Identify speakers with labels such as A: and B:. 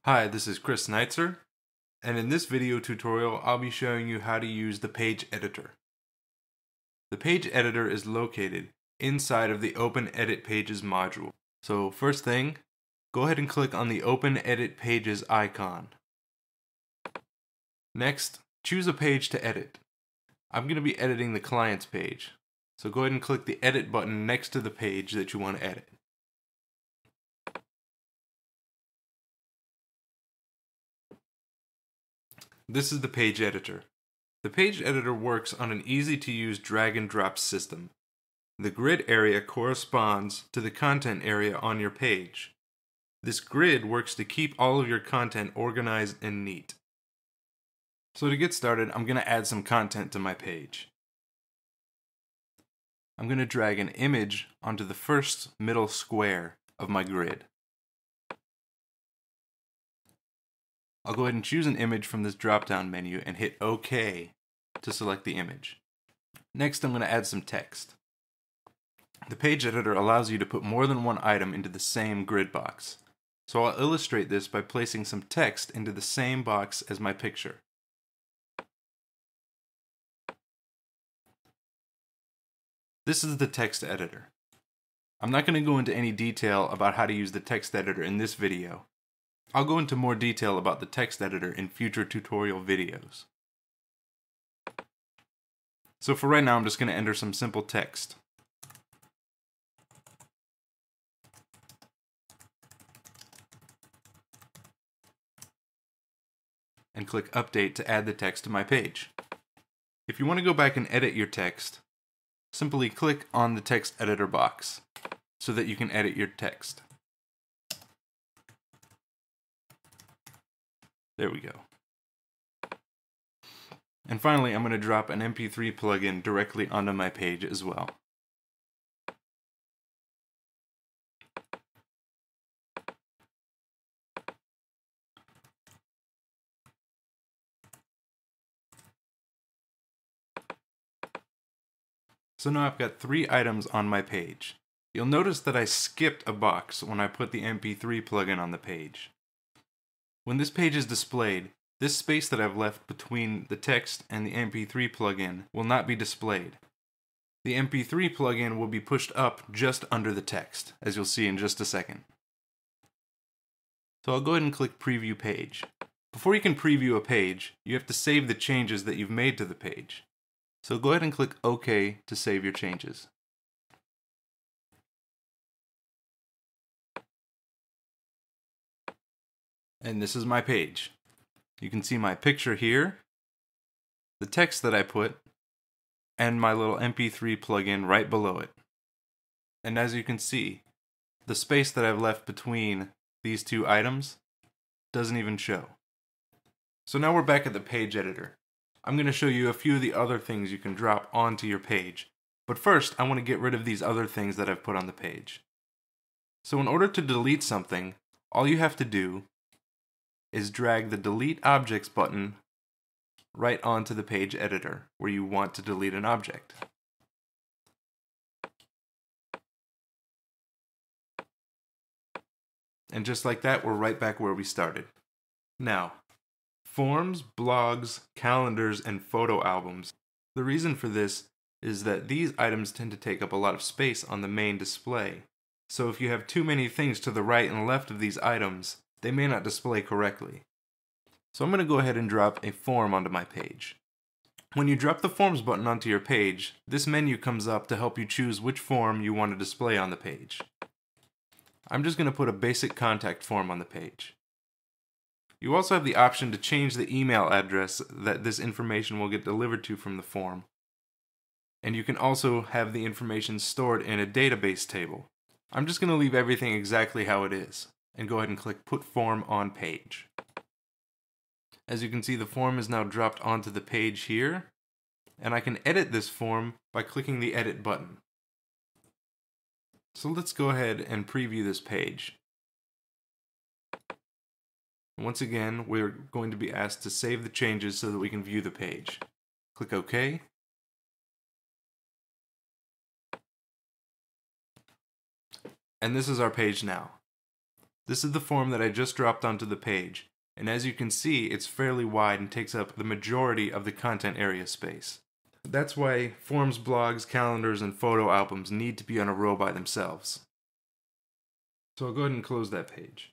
A: Hi, this is Chris Neitzer, and in this video tutorial I'll be showing you how to use the page editor. The page editor is located inside of the Open Edit Pages module. So first thing, go ahead and click on the Open Edit Pages icon. Next, choose a page to edit. I'm going to be editing the client's page, so go ahead and click the Edit button next to the page that you want to edit. This is the page editor. The page editor works on an easy-to-use drag and drop system. The grid area corresponds to the content area on your page. This grid works to keep all of your content organized and neat. So to get started, I'm going to add some content to my page. I'm going to drag an image onto the first middle square of my grid. I'll go ahead and choose an image from this drop-down menu and hit OK to select the image. Next, I'm going to add some text. The page editor allows you to put more than one item into the same grid box. So I'll illustrate this by placing some text into the same box as my picture. This is the text editor. I'm not going to go into any detail about how to use the text editor in this video. I'll go into more detail about the text editor in future tutorial videos. So for right now, I'm just going to enter some simple text. And click Update to add the text to my page. If you want to go back and edit your text, simply click on the text editor box so that you can edit your text. There we go. And finally, I'm going to drop an MP3 plugin directly onto my page as well. So now I've got 3 items on my page. You'll notice that I skipped a box when I put the MP3 plugin on the page. When this page is displayed, this space that I've left between the text and the MP3 plugin will not be displayed. The MP3 plugin will be pushed up just under the text, as you'll see in just a second. So I'll go ahead and click Preview Page. Before you can preview a page, you have to save the changes that you've made to the page. So go ahead and click OK to save your changes. And this is my page. You can see my picture here, the text that I put, and my little MP3 plugin right below it. And as you can see, the space that I've left between these 2 items doesn't even show. So now we're back at the page editor. I'm going to show you a few of the other things you can drop onto your page. But first, I want to get rid of these other things that I've put on the page. So in order to delete something, all you have to do is drag the Delete Objects button right onto the page editor where you want to delete an object. And just like that, we're right back where we started. Now, forms, blogs, calendars, and photo albums. The reason for this is that these items tend to take up a lot of space on the main display. So if you have too many things to the right and left of these items, they may not display correctly. So I'm going to go ahead and drop a form onto my page. When you drop the Forms button onto your page, this menu comes up to help you choose which form you want to display on the page. I'm just going to put a basic contact form on the page. You also have the option to change the email address that this information will get delivered to from the form. And you can also have the information stored in a database table. I'm just going to leave everything exactly how it is, and go ahead and click Put Form on Page. As you can see, the form is now dropped onto the page here, and I can edit this form by clicking the Edit button. So let's go ahead and preview this page. Once again, we're going to be asked to save the changes so that we can view the page. Click OK. And this is our page now. This is the form that I just dropped onto the page, and as you can see, it's fairly wide and takes up the majority of the content area space. That's why forms, blogs, calendars, and photo albums need to be on a row by themselves. So I'll go ahead and close that page.